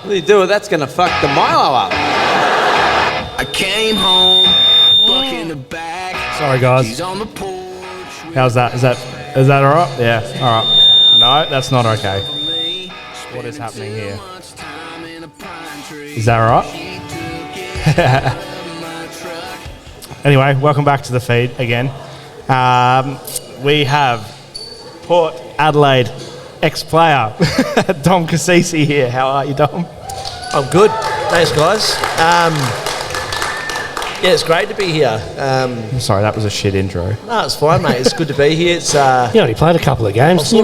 What are you doing? That's going to fuck the Milo up. I came home, buck in the back. Sorry, guys. She's on the porch. How's that? Is that all right? Yeah. All right. No, that's not okay. What is happening here? Is that all right? Anyway, welcome back to the feed again. We have Port Adelaide ex-player Dom Cassisi here. How are you, Dom? I'm good. Thanks, guys. Yeah, it's great to be here. I'm sorry, that was a shit intro. No, it's fine, mate. It's good to be here. It's You only played a couple of games, yeah,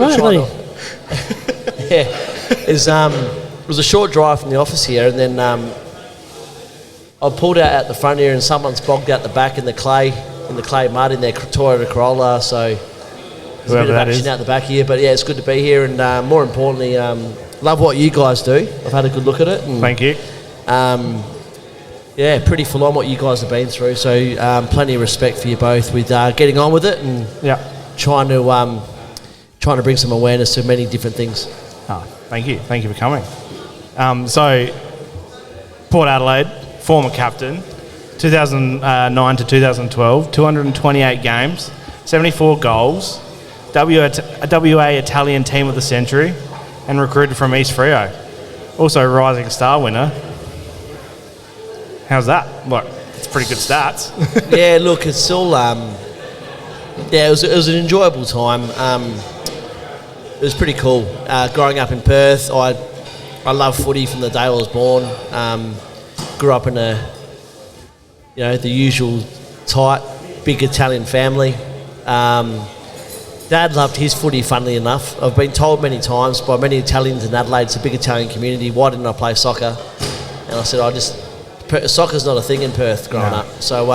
it was a short drive from the office here, and then I pulled out at the front here, and someone's bogged out the back in the clay mud in their Toyota Corolla. So there's a bit of action out the back here. But yeah, it's good to be here, and more importantly, love what you guys do. I've had a good look at it. And, thank you. Yeah, pretty full on what you guys have been through. So plenty of respect for you both with getting on with it and trying to bring some awareness to many different things. Oh, thank you for coming. So Port Adelaide, former captain, 2009 to 2012, 228 games, 74 goals, WA Italian Team of the Century, and recruited from East Freo. Also Rising Star winner. How's that? Look, it's pretty good stats. Yeah, look, it's all... it was an enjoyable time. It was pretty cool. Growing up in Perth, I love footy from the day I was born. Grew up in the usual tight, big Italian family. Dad loved his footy, funnily enough. I've been told many times by many Italians in Adelaide, it's a big Italian community, why didn't I play soccer? And I said, soccer's not a thing in Perth growing up. So,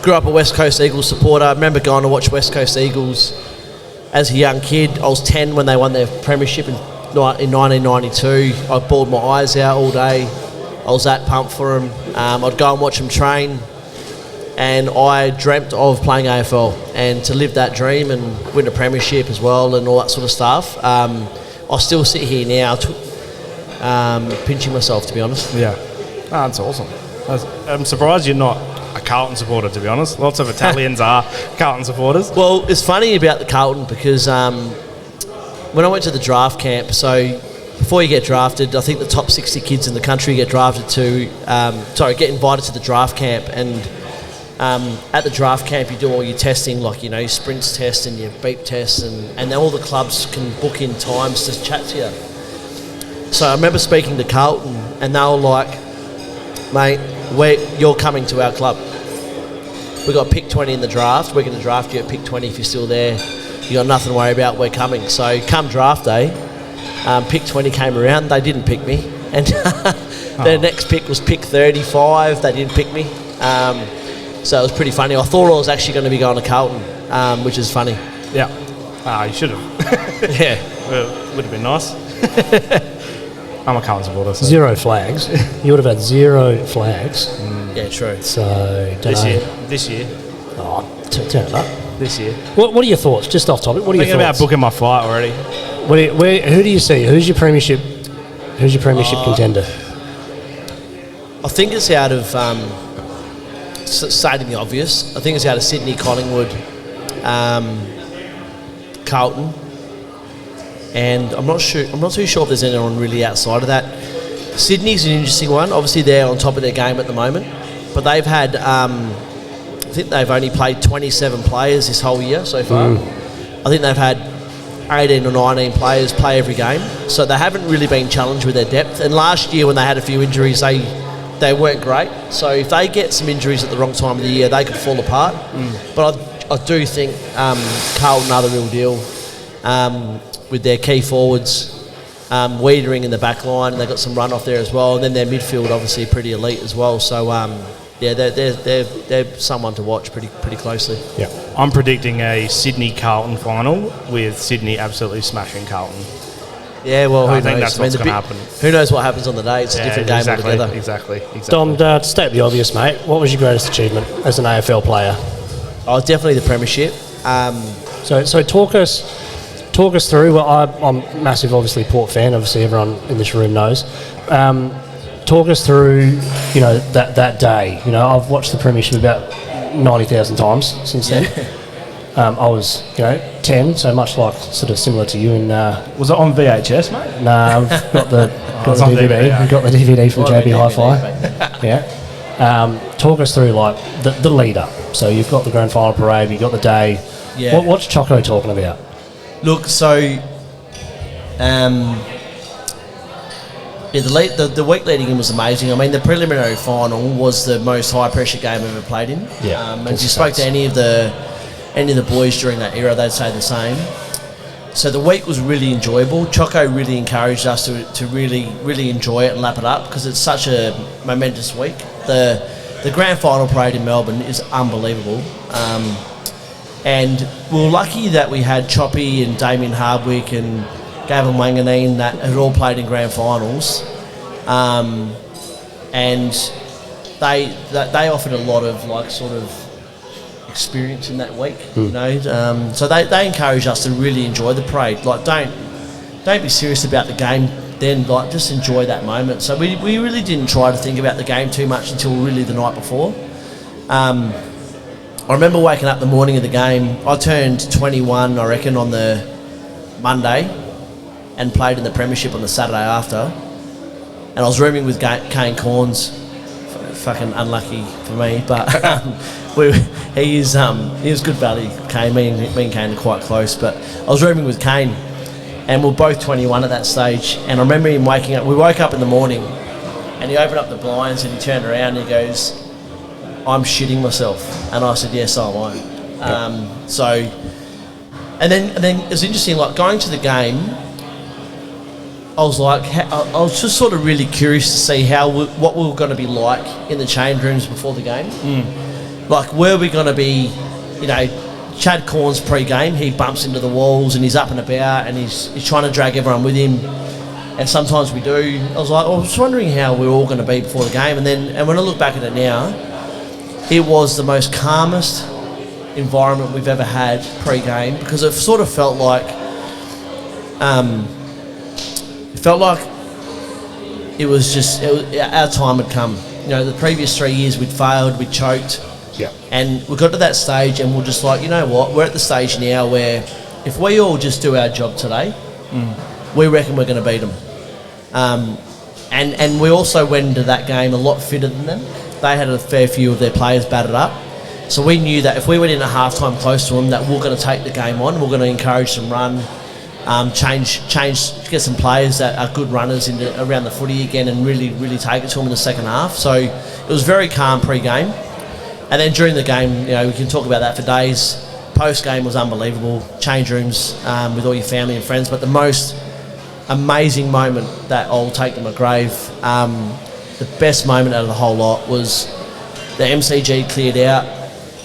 grew up a West Coast Eagles supporter. I remember going to watch West Coast Eagles as a young kid. I was 10 when they won their premiership in 1992. I bawled my eyes out all day. I was that pumped for them. I'd go and watch them train, and I dreamt of playing AFL and to live that dream and win a premiership as well and all that sort of stuff. I still sit here now pinching myself, to be honest. Yeah. Oh, that's awesome. I'm surprised you're not a Carlton supporter, to be honest. Lots of Italians are Carlton supporters. Well, it's funny about the Carlton because when I went to the draft camp, so before you get drafted, I think the top 60 kids in the country get invited to the draft camp, and at the draft camp you do all your testing, like, your sprints test and your beep tests, and all the clubs can book in times to chat to you. So I remember speaking to Carlton, and they were like, mate, you're coming to our club. We got pick 20 in the draft. We're going to draft you at pick 20 if you're still there. You got nothing to worry about. We're coming. So come draft day, pick 20 came around. They didn't pick me, and their next pick was pick 35. They didn't pick me. So it was pretty funny. I thought I was actually going to be going to Carlton, which is funny. Yeah. You should have. Yeah. Well, would have been nice. I'm a Carlton supporter. So. 0 flags. You would have had 0 flags. Yeah, true. So, This year. Oh, turn it up. This year. What are your thoughts? Just off topic. What are your Thinking thoughts? about booking my flight already. Who do you see? Who's your premiership contender? I think it's out of stating the obvious. I think it's out of Sydney, Collingwood, Carlton, and I'm not too sure if there's anyone really outside of that. Sydney's an interesting one. Obviously, they're on top of their game at the moment, but they've had I think they've only played 27 players this whole year so far. I think they've had 18 or 19 players play every game, so they haven't really been challenged with their depth. And last year, when they had a few injuries, they weren't great. So if they get some injuries at the wrong time of the year, they could fall apart. But I do think Carlton are the real deal with their key forwards, Wiedering in the back line, and they've got some run off there as well. And then their midfield, obviously, pretty elite as well. So they're someone to watch pretty closely. Yeah, I'm predicting a Sydney Carlton final with Sydney absolutely smashing Carlton. Yeah, well, who knows? I think that's what's going to happen. Who knows what happens on the day? It's a different game altogether. Exactly. Dom, to state the obvious, mate, what was your greatest achievement as an AFL player? Oh, definitely the premiership. So talk us talk us through. Well, I'm a massive, obviously, Port fan. Obviously, everyone in this room knows. Talk us through, that day. I've watched the Premiership about 90,000 times since then. I was, 10, so much like sort of similar to you. And Was it on VHS, mate? nah, I've got the it's on DVD. DVD. We've got the DVD from JB DVD, Hi-Fi. Yeah. Talk us through like the lead up. So you've got the grand final parade. You've got the day. Yeah. What's Choco talking about? Look, so the week leading in was amazing. I mean, the preliminary final was the most high pressure game I've ever played in. Yeah, and if you spoke to any of the boys during that era, they'd say the same. So the week was really enjoyable. Choco really encouraged us to really, really enjoy it and lap it up because it's such a momentous week. The grand final parade in Melbourne is unbelievable. And we were lucky that we had Choppy and Damien Hardwick and Gavin Wanganeen that had all played in grand finals. And they offered a lot of sort of experience in that week, so they encouraged us to really enjoy the parade. Don't be serious about the game then, just enjoy that moment. So we really didn't try to think about the game too much until really the night before. I remember waking up the morning of the game. I turned 21, I reckon, on the Monday and played in the Premiership on the Saturday after, and I was rooming with Kane Corns. Fucking unlucky for me, but he was good value. Kane, me and Kane are quite close, but I was rooming with Kane, and we we're both 21 at that stage. And I remember him waking up. We woke up in the morning, and he opened up the blinds and he turned around and he goes, "I'm shitting myself," and I said, "Yes, so am I." And then it was interesting. Going to the game, I was just sort of really curious to see what we were going to be like in the change rooms before the game. Were we going to be, Chad Corns pre-game, he bumps into the walls and he's up and about and he's trying to drag everyone with him, and sometimes we do. I was wondering how we were all going to be before the game, and when I look back at it now, it was the most calmest environment we've ever had pre-game, because it sort of felt like it was our time had come. The previous 3 years we'd failed, we'd choked, and we got to that stage and we're just like, you know what, we're at the stage now where if we all just do our job today, we reckon we're going to beat them. And we also went into that game a lot fitter than them. They had a fair few of their players battered up, so we knew that if we went in at half-time close to them, that we're going to take the game on, we're going to encourage some run, get some players that are good runners around the footy again and really, really take it to them in the second half. So it was very calm pre-game. And then during the game, we can talk about that for days. Post-game was unbelievable. Change rooms with all your family and friends. But the most amazing moment that I'll take to my grave, the best moment out of the whole lot was the MCG cleared out.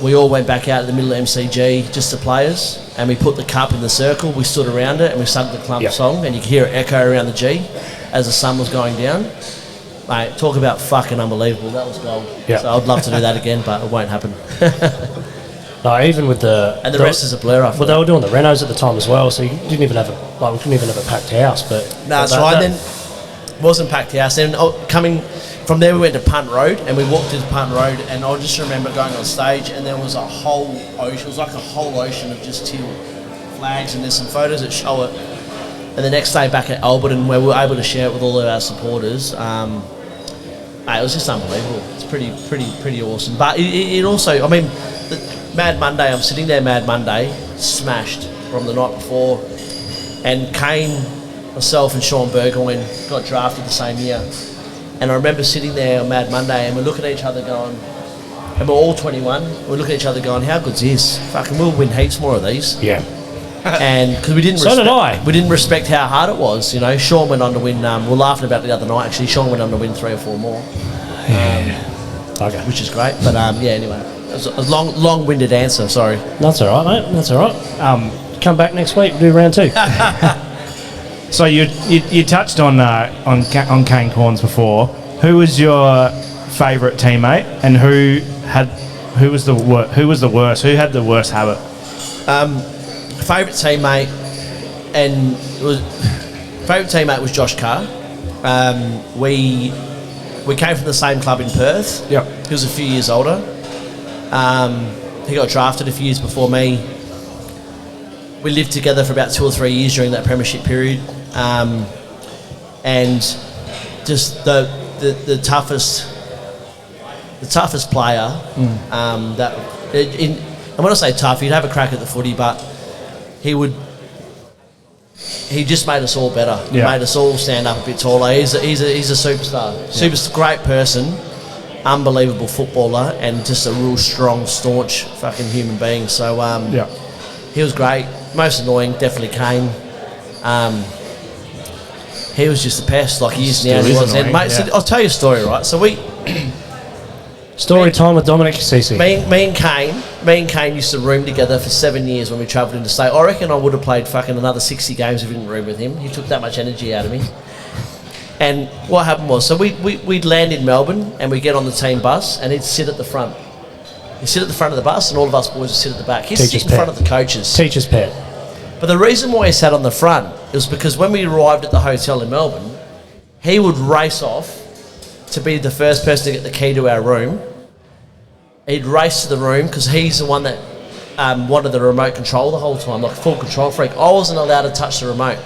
We all went back out to the middle of MCG, just the players, and we put the cup in the circle. We stood around it and we sung the clump song, and you could hear it echo around the G as the sun was going down. Mate, talk about fucking unbelievable. That was gold. Yeah. So I'd love to do that again, but it won't happen. No, even with the... And the rest is a blur after they were doing the renos at the time as well, so you didn't even have we couldn't even have a packed house, but... No, that's right. And then it wasn't packed house. Then coming from there, we went to Punt Road, and we walked into Punt Road, and I just remember going on stage, and there was a whole ocean. It was like a whole ocean of just teal flags, and there's some photos that show it. And the next day back at Alberton, where we were able to share it with all of our supporters, it was just unbelievable. It's pretty awesome. But it also, I mean, Mad Monday, I'm sitting there Mad Monday, smashed from the night before, and Kane, myself and Sean Burgoyne got drafted the same year. And I remember sitting there on Mad Monday and we're looking at each other going, and we're all 21, we're looking at each other going, how good's this? Fucking we'll win heaps more of these. Yeah. And because we didn't did we didn't respect how hard it was. Sean went on to win, we're laughing about it the other night actually, Sean went on to win 3 or 4 more. Okay. Which is great. But anyway, it was a long-winded answer, sorry. That's all right, mate. That's all right. Come back next week, do round 2. So you touched on Kane Corns before. Who was your favourite teammate, and who was the worst? Who had the worst habit? Favourite teammate, and it was favourite teammate was Josh Carr. We came from the same club in Perth. Yep. He was a few years older. He got drafted a few years before me. We lived together for about 2 or 3 years during that premiership period, and just the toughest player. And when I say tough, he'd have a crack at the footy, but he just made us all better. He Yeah. made us all stand up a bit taller. He's a superstar. Super great person, unbelievable footballer, and just a real strong, staunch fucking human being. So he was great. Most annoying, definitely Kane. He was just the pest, like he is now. Still He is was then, annoying, mate. So yeah. I'll tell you a story, right? So Story time with Dominic Cassisi. me and Kane used to room together for 7 years when we travelled interstate. I reckon I would have played fucking another 60 games if we didn't room with him. He took that much energy out of me. And what happened was, so we'd land in Melbourne and we'd get on the team bus and he'd sit at the front. He'd sit at the front of the bus and all of us boys would sit at the back. He'd sit in front of the coaches. Teacher's pet. But the reason why he sat on the front was because when we arrived at the hotel in Melbourne, he would race off to be the first person to get the key to our room. He'd race to the room because he's the one that wanted the remote control the whole time, like full control freak. I wasn't allowed to touch the remote.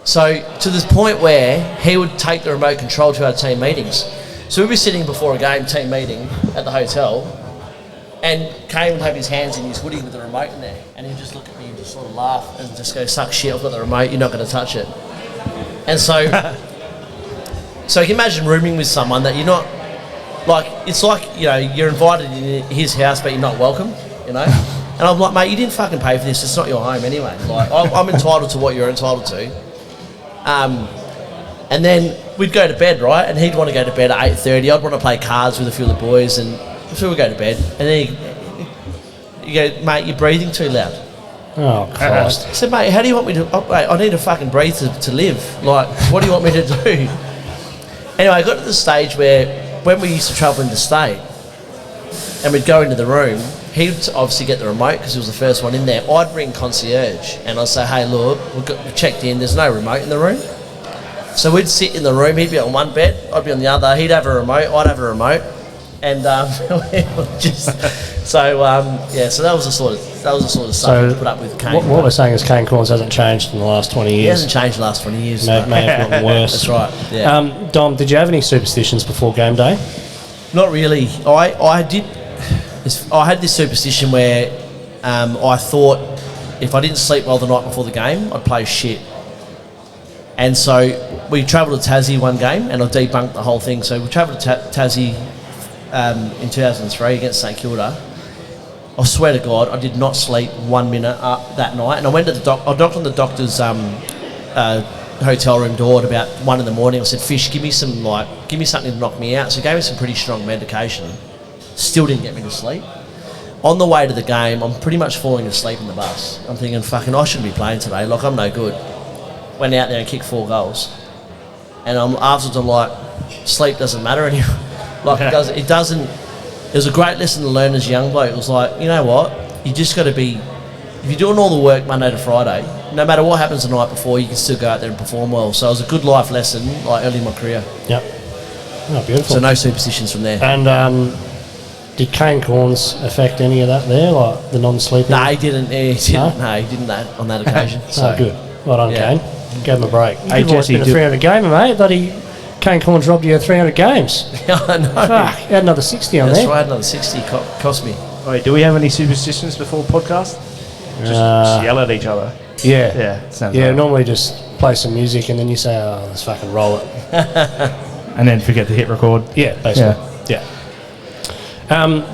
So to this point where he would take the remote control to our team meetings. So we'd be sitting before a game team meeting at the hotel, and Kane would have his hands in his hoodie with the remote in there, and he'd just look at me and just sort of laugh and just go, "Suck shit, I've got the remote, you're not going to touch it." And so you can imagine rooming with someone that you're not, like, it's like, you know, you're invited in his house but you're not welcome, you know. And I'm like, mate, you didn't fucking pay for this, it's not your home anyway. Like, I'm entitled to what you're entitled to. And then we'd go to bed, right? And he'd want to go to bed at 8:30. I'd want to play cards with a few of the boys, and so we'd go to bed. And then you go, "Mate, you're breathing too loud." Oh, Christ. I said, "Mate, how do you want me to... Oh, mate, I need to fucking breathe to live. Like, what do you want me to do?" Anyway, I got to the stage where when we used to travel interstate and we'd go into the room, he'd obviously get the remote because he was the first one in there. I'd ring concierge and I'd say, "Hey, look, we've checked in, there's no remote in the room." So we'd sit in the room, he'd be on one bed, I'd be on the other, he'd have a remote, I'd have a remote. And so that was the sort of stuff we put up with Kane. What we're saying is Kane Corns hasn't changed in the last 20 years. He hasn't changed in the last 20 years. May have gotten worse. That's right, yeah. Dom, did you have any superstitions before game day? Not really. I had this superstition where I thought if I didn't sleep well the night before the game, I'd play shit. And so we travelled to Tassie one game, and I debunked the whole thing. So we travelled to Tassie in 2003 against St Kilda. I swear to God, I did not sleep 1 minute that night. And I went to I knocked on the doctor's hotel room door at about 1 a.m. I said, "Fish, give me something to knock me out." So he gave me some pretty strong medication. Still didn't get me to sleep. On the way to the game, I'm pretty much falling asleep in the bus. I'm thinking, fucking, I shouldn't be playing today. Like, I'm no good. Went out there and kicked 4 goals. And afterwards I'm like, sleep doesn't matter anymore. Like, it doesn't. It was a great lesson to learn as a young bloke. It was like, you know what? You just got to be... If you're doing all the work Monday to Friday, no matter what happens the night before, you can still go out there and perform well. So it was a good life lesson, like, early in my career. Yep. Oh, beautiful. So no superstitions from there. And did Kane Corns affect any of that there, like the non-sleeping? No, he didn't. He didn't on that occasion. So good. Well done, Yeah. Kane. Gave him a break. Hey, You've always Jesse, been a 300 gamer, mate. Bloody Kane Corns robbed you of 300 games. I know. Fuck, you had another 60 on That's there. right, another 60 cost me. Wait, do we have any superstitions before podcast? Just yell at each other. Yeah. Yeah, sounds Yeah, right. normally just play some music and then you say, "Oh, let's fucking roll it." And then forget to hit record. Yeah, basically. Yeah.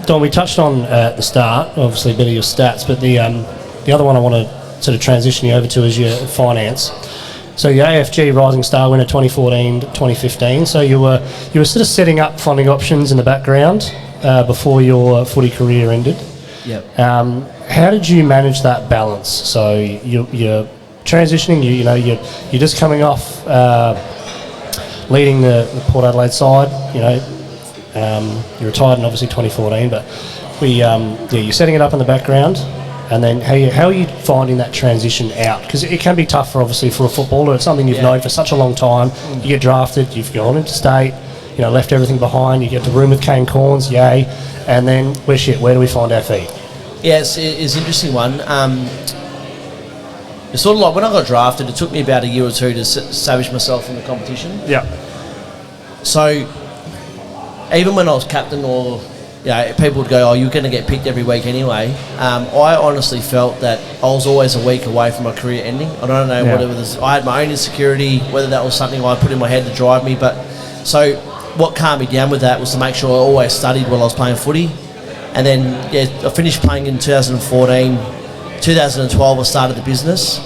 Don, we touched on at the start, obviously a bit of your stats, but the other one I want to sort of transition you over to is your finance. So your AFG Rising Star winner 2014 to 2015. So you were sort of setting up funding options in the background before your footy career ended. Yep. How did you manage that balance? So you're transitioning. You're just coming off leading the Port Adelaide side. You retired in obviously 2014, but you're setting it up in the background. And then how are you finding that transition out? Because it can be tough, for obviously, for a footballer. It's something you've known for such a long time. You get drafted, you've gone into state, left everything behind. You get to room with Kane Corns, yay. And then, where do we find our feet? Yeah, it's an interesting one. It's sort of like when I got drafted, it took me about a year or two to establish myself in the competition. Yeah. So, even when I was captain, or people would go, "Oh, you're going to get picked every week anyway." I honestly felt that I was always a week away from my career ending. I don't know whether it was I had my own insecurity, whether that was something I put in my head to drive me. But so, what calmed me down with that was to make sure I always studied while I was playing footy. And then, I finished playing in 2014. 2012, I started the business,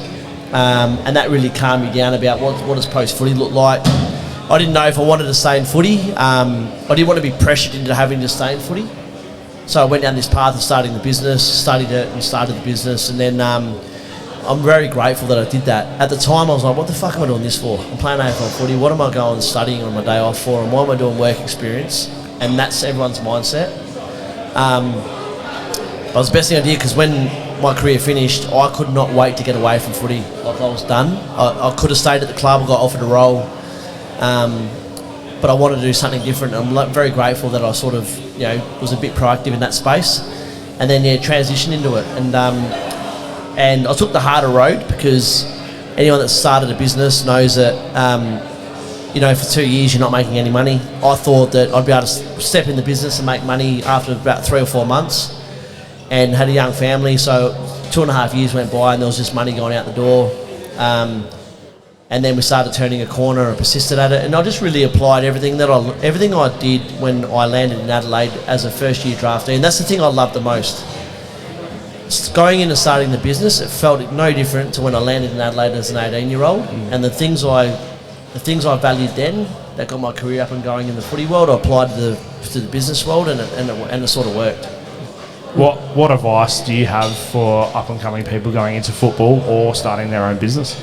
and that really calmed me down about what does post-footy look like. I didn't know if I wanted to stay in footy. I didn't want to be pressured into having to stay in footy. So I went down this path of starting the business, studied it and started the business. And then I'm very grateful that I did that. At the time, I was like, what the fuck am I doing this for? I'm playing AFL footy. What am I going studying on my day off for? And why am I doing work experience? And that's everyone's mindset. But it was the best thing I did, because when my career finished, I could not wait to get away from footy. Like, I was done. I could have stayed at the club. I got offered a role. But I wanted to do something different. I'm very grateful that I sort of, was a bit proactive in that space, and then transitioned into it. And I took the harder road, because anyone that started a business knows that, for 2 years you're not making any money. I thought that I'd be able to step in the business and make money after about 3 or 4 months, and had a young family. So 2.5 years went by, and there was just money going out the door. And then we started turning a corner and persisted at it. And I just really applied everything I did when I landed in Adelaide as a first-year draftee. And that's the thing I love the most. Going in and starting the business, it felt no different to when I landed in Adelaide as an 18-year-old. And the things I valued then, that got my career up and going in the footy world, I applied to the business world, and it sort of worked. What advice do you have for up-and-coming people going into football or starting their own business?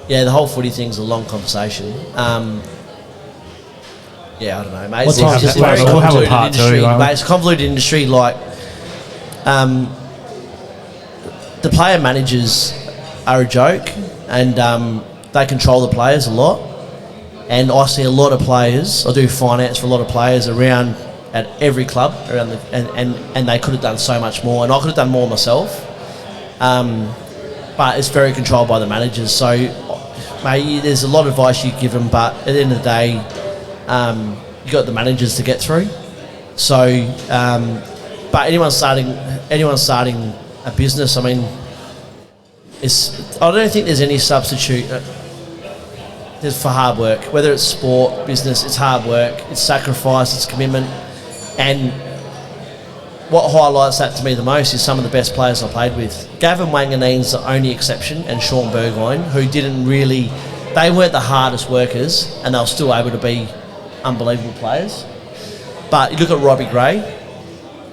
The whole footy thing's a long conversation. I don't know, mate. We'll It's a very convoluted industry. Mate, it's a convoluted industry. Like, the player managers are a joke, and they control the players a lot. And I see a lot of players. I do finance for a lot of players around at every club around and they could have done so much more, and I could have done more myself. But it's very controlled by the managers. So, mate, there's a lot of advice you give them, but at the end of the day, you got the managers to get through. So, but anyone starting a business, I mean, I don't think there's any substitute. There's for hard work, whether it's sport, business, it's hard work, it's sacrifice, it's commitment. And what highlights that to me the most is some of the best players I played with. Gavin Wanganeen's the only exception, and Sean Burgoyne, who they weren't the hardest workers, and they were still able to be unbelievable players. But you look at Robbie Gray,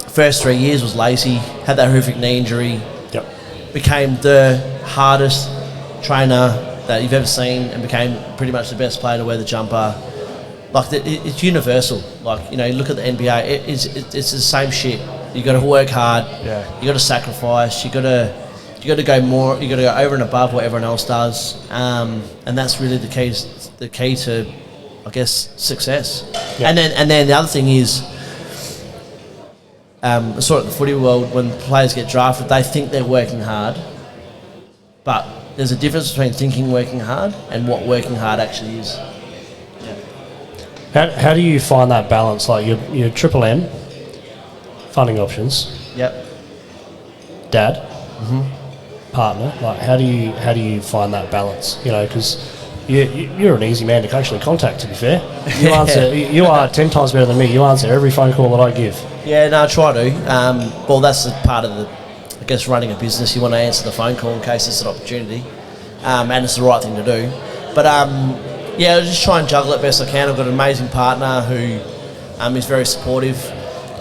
first 3 years was lazy, had that horrific knee injury, became the hardest trainer that you've ever seen, and became pretty much the best player to wear the jumper. Like, it's universal. Like, you look at the NBA, it's the same shit. You got to work hard. Yeah. You got to sacrifice. You got to go more. You got to go over and above what everyone else does. And that's really the key to, I guess, success. Yeah. And then the other thing is, sort of the footy world, when players get drafted, they think they're working hard, but there's a difference between thinking working hard and what working hard actually is. How do you find that balance? Like, your Triple M, funding options. Yep. Dad. Partner. Like, how do you find that balance? Because you're an easy man to actually contact. To be fair, you are 10 times better than me. You answer every phone call that I give. Yeah, no, I try to. Well, that's the part of I guess, running a business. You want to answer the phone call in case it's an opportunity, and it's the right thing to do. But I just try and juggle it best I can. I've got an amazing partner who is very supportive,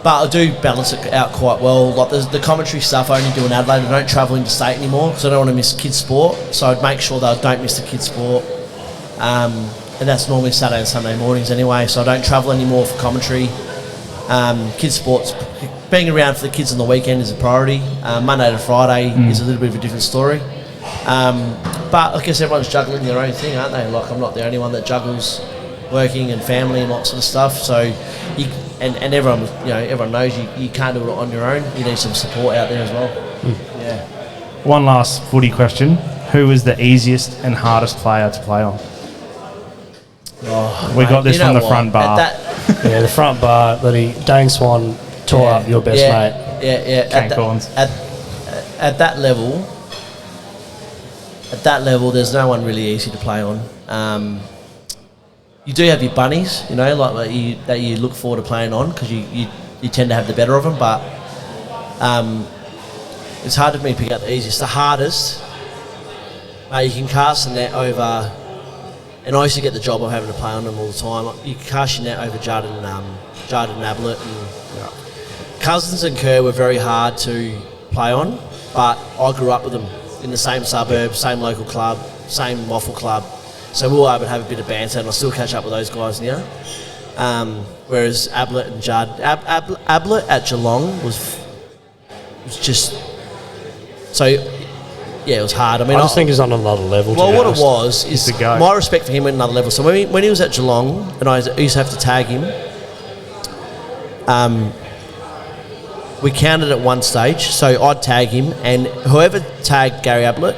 but I do balance it out quite well. Like, the commentary stuff I only do in Adelaide. I don't travel interstate anymore, because I don't want to miss kids' sport. So I'd make sure that I don't miss the kids' sport, and that's normally Saturday and Sunday mornings anyway. So I don't travel anymore for commentary. Kids sports, being around for the kids on the weekend is a priority. Monday to Friday is a little bit of a different story. But I guess everyone's juggling their own thing, aren't they? Like, I'm not the only one that juggles working and family and that sort of stuff. So, and everyone, everyone knows you can't do it on your own. You need some support out there as well. Yeah. One last footy question. Who was the easiest and hardest player to play on? We got this from the front bar. Yeah, the front bar, Dane Swan tore up your best mate. Yeah. At that level, there's no one really easy to play on. You do have your bunnies, that you look forward to playing on because you tend to have the better of them, but it's hard for me to pick out the easiest. The hardest, you can cast the net over, and I used to get the job of having to play on them all the time. You can cast your net over Judd and Ablett, and Cousins and Kerr were very hard to play on, but I grew up with them in the same suburb, same local club, same waffle club. So we were able to have a bit of banter, and I still catch up with those guys now. Whereas Ablett and Judd, Ablett at Geelong was just so. Yeah, it was hard. I just think he's on another level. Well, what it was is my respect for him went another level. So when he was at Geelong, and I used to have to tag him, we counted at one stage. So I'd tag him, and whoever tagged Gary Ablett,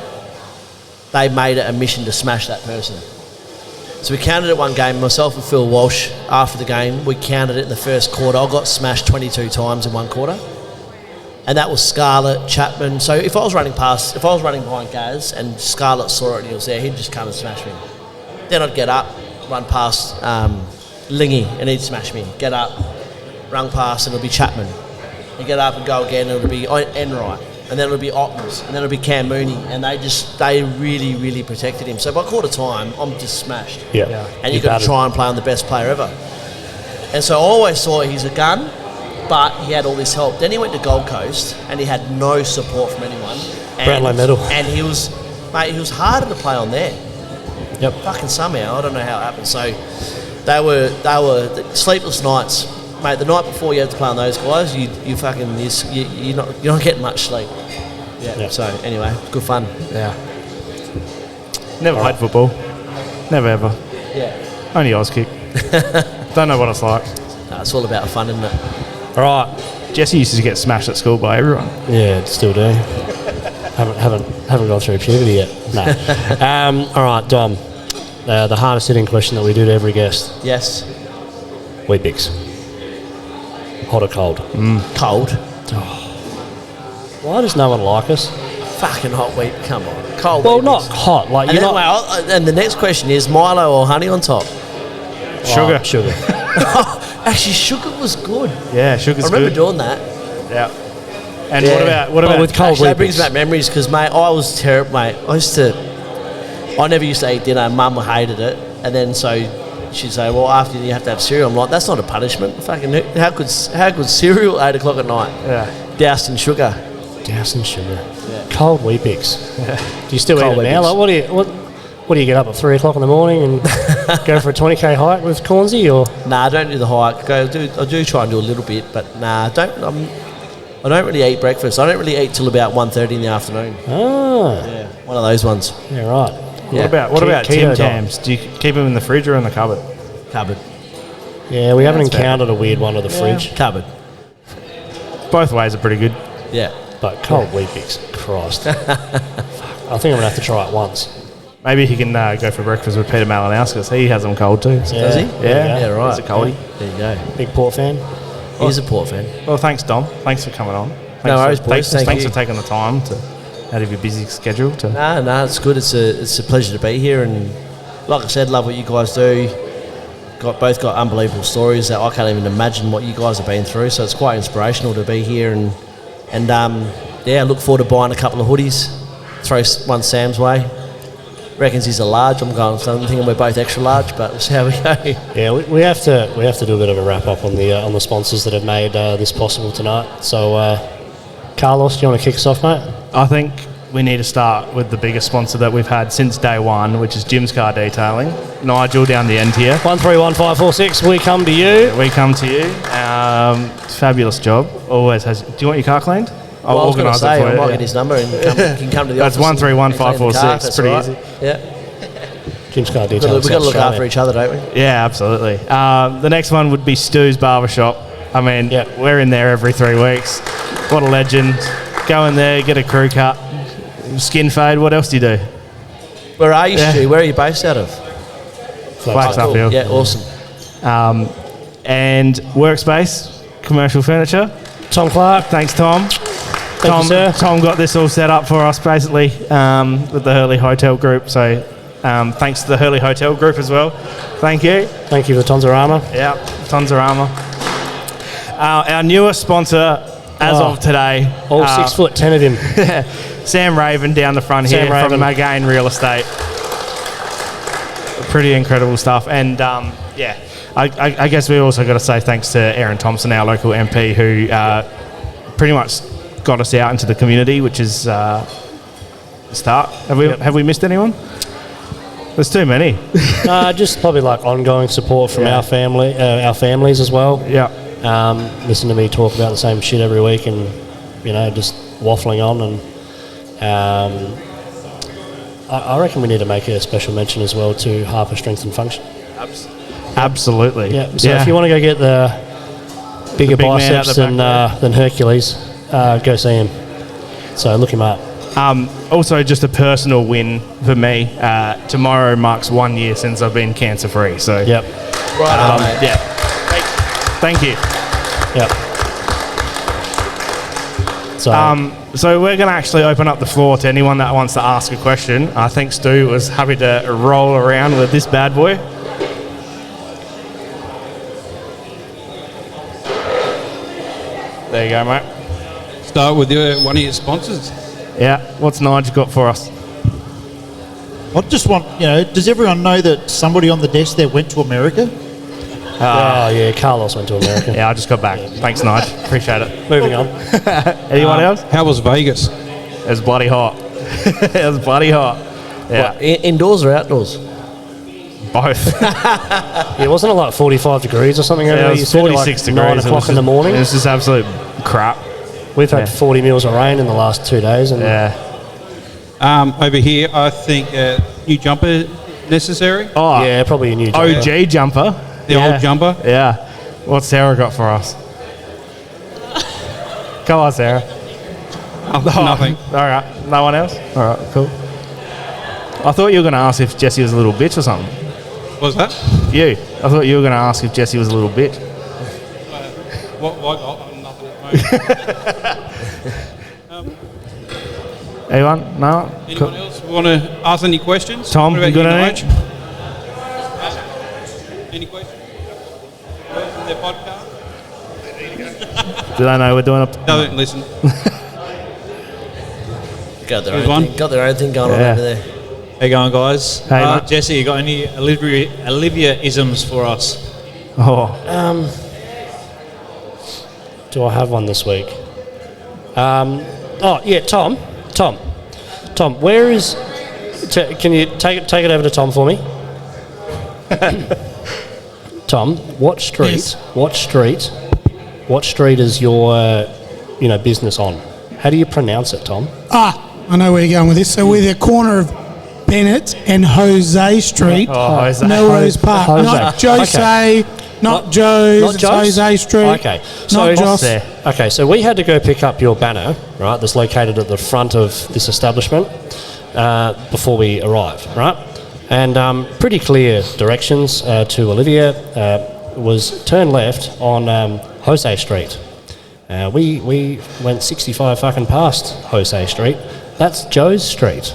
they made it a mission to smash that person. So we counted it one game, myself and Phil Walsh, after the game, we counted it in the first quarter. I got smashed 22 times in one quarter. And that was Scarlett, Chapman. So if I was running behind Gaz and Scarlett saw it and he was there, he'd just come and smash me. Then I'd get up, run past Lingy and he'd smash me. Get up, run past and it'll be Chapman. You get up and go again and it'll be Enright. And then it'll be Ottens, and then it'll be Cam Mooney, and they really, really protected him. So by quarter time, I'm just smashed. Yeah. And you've got to try and play on the best player ever. And so I always thought he's a gun, but he had all this help. Then he went to Gold Coast, and he had no support from anyone. Brownlow medal. And he was harder to play on there. Yep. Fucking somehow, I don't know how it happened. So they were sleepless nights. Mate, the night before you have to play on those guys, you're not getting much sleep. Yeah. So anyway, good fun. Yeah. Never played football. Never ever. Yeah. Only Oz kick. Don't know what it's like. No, it's all about fun, isn't it? All right. Jesse used to get smashed at school by everyone. Yeah, still do. haven't gone through puberty yet. No. All right, Dom. The hardest hitting question that we do to every guest. Yes. Weet-Bix. Hot or cold? Cold. Why does no one like us? Fucking hot wheat. Come on. Cold. Well, Weet-Bix. not hot. Like And, you're then, not. and the next question is Milo or honey on top? Sugar. Sugar. Actually, sugar was good. Yeah, sugar's I remember good. doing that. Yeah. And Yeah. what about with cold Actually, that brings Weet-Bix? back memories because, mate, I was terrible, mate. I never used to eat dinner. Mum hated it. And then so she'd say, well, after you have to have cereal. I'm like, that's not a punishment. Fucking, how good cereal at 8 o'clock at night? Yeah. Doused in sugar. Doused in sugar. Yeah. Cold Weet-Bix. Yeah. Do you still Cold eat it now? Weet-Bix. Like, what do you get up at 3 o'clock in the morning and go for a 20k hike with Cornsey or? Nah, I don't do the hike. I do try and do a little bit, but nah, I don't really eat breakfast. I don't really eat till about 1:30 in the afternoon. Ah. Yeah, one of those ones. Yeah, right. Yeah. What about Keto Tim Tams? Do you keep them in the fridge or in the cupboard? Cupboard. Yeah, we haven't that's fair. encountered a weird one of the fridge. Cupboard. Both ways are pretty good. Yeah. But cold Weet-Bix, Christ. Fuck, I think I'm going to have to try it once. Maybe he can go for breakfast with Peter Malinauskas. He has them cold too. So. Does he? Yeah. Yeah, right. He's a coldie. There you go. Big Port fan. He's a Port fan. Well, thanks, Dom. Thanks for coming on. No worries, boys. Thanks you. for taking the time out of your busy schedule to. No, it's good. It's a pleasure to be here, and like I said, love what you guys do. Both got unbelievable stories that I can't even imagine what you guys have been through. So it's quite inspirational to be here, and I look forward to buying a couple of hoodies. Throw one Sam's way. Reckons he's a large. I'm thinking we're both extra large, but we'll see how we go. Yeah, we have to do a bit of a wrap up on the sponsors that have made this possible tonight. So, Carlos, do you want to kick us off, mate? I think we need to start with the biggest sponsor that we've had since day one, which is Jim's Car Detailing. Nigel down the end here. 131546. We come to you. We come to you. Fabulous job. Always has. Do you want your car cleaned? Well, I was going to say, I might you. get his number and can come to the That's office. 131546. That's Pretty right. easy. Yeah. Jim's Car We've Details. got to look after each other, don't we? Yeah, absolutely. The next one would be Stu's Barbershop. I mean, Yep. we're in there every 3 weeks. What a legend. Go in there, get a crew cut, skin fade. What else do you do? Where are you, Stu? Where are you based out of? Flagstaff Hill. Yeah, awesome. And Workspace, commercial furniture. Tom Clark. Thanks, Tom. Thank you, sir. Tom got this all set up for us, basically, with the Hurley Hotel Group. So thanks to the Hurley Hotel Group as well. Thank you. Thank you for Tonzarama. Yeah, Tonzarama. Our newest sponsor, as of today. All 6'10" of him. Sam Raven down the front Sam here Raven. from Again Real Estate. Pretty incredible stuff. And, I guess we also got to say thanks to Aaron Thompson, our local MP, who pretty much got us out into the community, which is a start. Have we missed anyone? There's too many. Just probably like ongoing support from Yeah. our families as well. Yeah. Listen to me talk about the same shit every week and, just waffling on. And I reckon we need to make a special mention as well to Harper Strength and Function. Absolutely. Yeah. So if you want to go get the bigger big man out biceps the back than Hercules, go see him. So look him up. Also, just a personal win for me. Tomorrow marks 1 year since I've been cancer free. So Yep. Right on, mate. yeah. Thank you. Yep. So we're going to actually open up the floor to anyone that wants to ask a question. I think Stu was happy to roll around with this bad boy. There you go, mate. Start with one of your sponsors. Yeah. What's Nigel got for us? I just want, does everyone know that somebody on the desk there went to America? Oh, yeah, Carlos went to America. Yeah, I just got back. Thanks, Nigel. Appreciate it. Moving on. Anyone else? How was Vegas? It was bloody hot. It was bloody hot. Yeah, What, indoors or outdoors? both. Yeah, wasn't it like 45 degrees or something? Yeah, over it there? was You said 46 like degrees. 9 o'clock in the morning. It was just absolute crap. We've had Yeah. 40 mils of rain in the last 2 days. And Yeah. Over here, I think new jumper necessary. Oh, yeah, probably a new jumper. OG jumper. The old jumper. Yeah. What's Sarah got for us? Come on, Sarah. Nothing. All right. No one else? All right, cool. I thought you were going to ask if Jessie was a little bitch or something. What was that? You. I thought you were going to ask if Jessie was a little bitch. What? Nothing at the moment. Anyone? No? Anyone else want to ask any questions? Tom, What about you got Nige? any? Any questions? From their podcast? Do they know we're doing a... No, listen. Got their, Here's own one. thing, got their own thing going on Yeah. over there. How you going, guys? Hey, mate. Jesse, you got any Olivia-isms for us? Oh, do I have one this week? Tom, where is... can you take it over to Tom for me? Tom, what street? Yes. What street is your business on? How do you pronounce it, Tom? I know where you're going with this. So we're the corner of Bennett and Jose Street, Jose. Melrose Park. Jose. Not Jose, not Joe's, Not it's Joe's? Jose Street. Okay, so Not Joss. there. Okay, so we had to go pick up your banner, right? That's located at the front of this establishment before we arrived, right? And pretty clear directions to Olivia was turn left on Jose Street. We went 65 fucking past Jose Street. That's Joe's Street.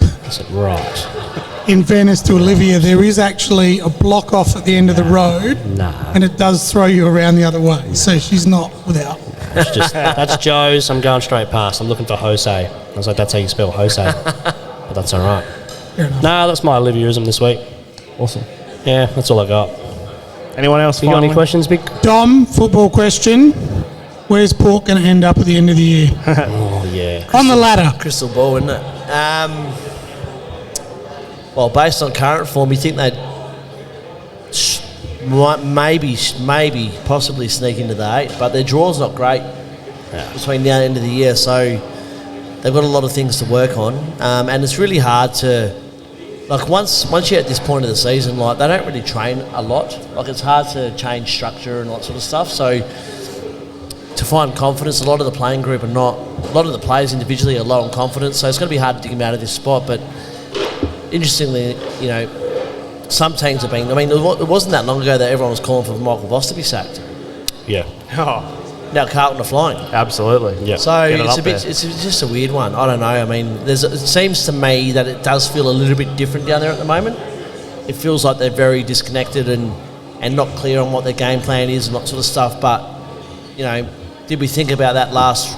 I said, right. In fairness to Olivia, there is actually a block off at the end of the road, Nah. and it does throw you around the other way. So she's not without. It's just, that's Joe's. I'm going straight past. I'm looking for Jose. I was like, that's how you spell Jose. But that's all right. Fair enough. No, that's my Oliviaism this week. awesome. Yeah, that's all I got. Anyone else? You got any finally? questions, Big? Dom, football question. Where's Port going to end up at the end of the year? Oh, yeah. On the ladder. Crystal ball, isn't it? Well, based on current form, you think they'd might maybe, possibly sneak into the 8, but their draw's not great between now and the end of the year, so they've got a lot of things to work on, and it's really hard to, like, once you're at this point of the season, like, they don't really train a lot. Like, it's hard to change structure and all that sort of stuff, so to find confidence, a lot of the playing group are not, a lot of the players individually are low on confidence, so it's going to be hard to dig them out of this spot, but interestingly, you know, some teams have been, I mean, it wasn't that long ago that everyone was calling for Michael Voss to be sacked. Yeah. Oh, Now Carlton are flying. absolutely. Yeah. So Get it it's up a bit, there. it's just a weird one. I don't know. I mean, it seems to me that it does feel a little bit different down there at the moment. It feels like they're very disconnected and not clear on what their game plan is and that sort of stuff. But, you know, did we think about that last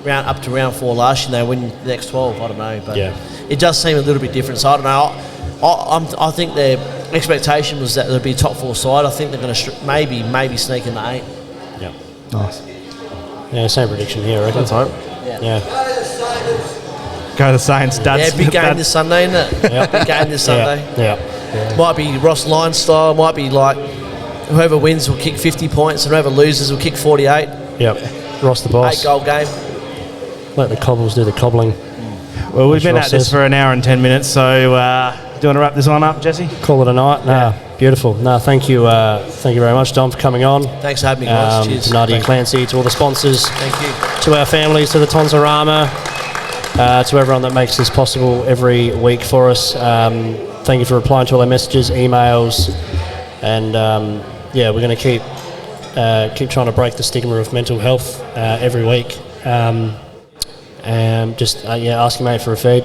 round, up to round 4 last year, they win the next 12? I don't know. But it does seem a little bit different. So I don't know. I think their expectation was that there'd be a top 4 side. I think they're going to maybe sneak in the 8. Yeah. Nice. Yeah, same prediction here, I reckon. Let's hope. Yeah. Go the Saints. Yeah, big game this Sunday, isn't it? Big game this Sunday. Yeah. Might be Ross Lyon style. Might be like whoever wins will kick 50 points and whoever loses will kick 48. Yep. Ross the boss. 8-goal game. Let the cobbles do the cobbling. Well, we've been Ross at this says. for an hour and 10 minutes, so do you want to wrap this one up, Jesse? Call it a night. No, beautiful. No, thank you very much, Dom, for coming on. Thanks for having me, guys. Cheers. To Nadia Clancy, to all the sponsors, Thank you. to our families, to the Tonsorama, to everyone that makes this possible every week for us. Thank you for replying to all our messages, emails, and we're going to keep trying to break the stigma of mental health every week. Ask your mate for a feed,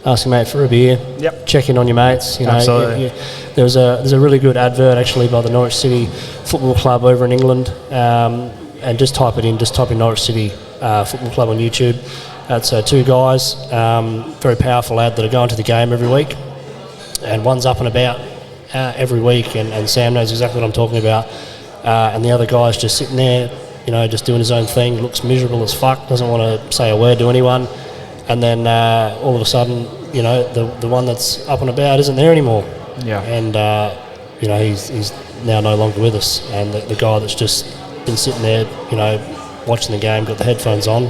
ask your mate for a beer. Yep. Check in on your mates. You know, Absolutely. there's a really good advert actually by the Norwich City Football Club over in England, and just type in Norwich City Football Club on YouTube. That's 2 guys, very powerful ad that are going to the game every week, and one's up and about every week, and Sam knows exactly what I'm talking about, and the other guy's just sitting there, you know, just doing his own thing, looks miserable as fuck, doesn't want to say a word to anyone, and then all of a sudden, you know, the one that's up and about isn't there anymore. Yeah. And, you know, he's now no longer with us, and the guy that's just been sitting there, you know, watching the game, got the headphones on,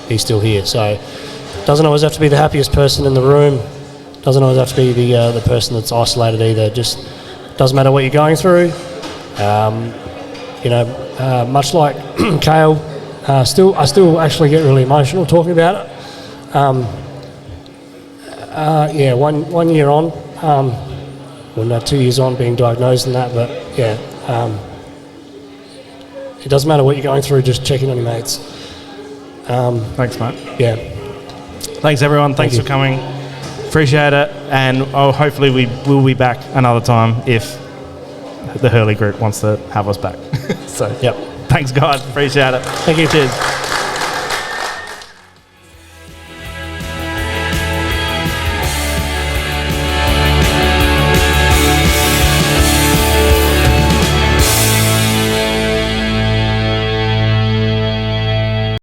he's still here. So doesn't always have to be the happiest person in the room, doesn't always have to be the person that's isolated either, just doesn't matter what you're going through. You know, much like Kale, I still actually get really emotional talking about it. 1 year on, 2 years on being diagnosed and that, but it doesn't matter what you're going through, just checking on your mates. Thanks, mate. Yeah. Thanks, everyone. Thanks you. for coming. Appreciate it. And hopefully we will be back another time if the Hurley group wants to have us back. So, Yep. thanks, guys. Appreciate it. Thank you. Cheers.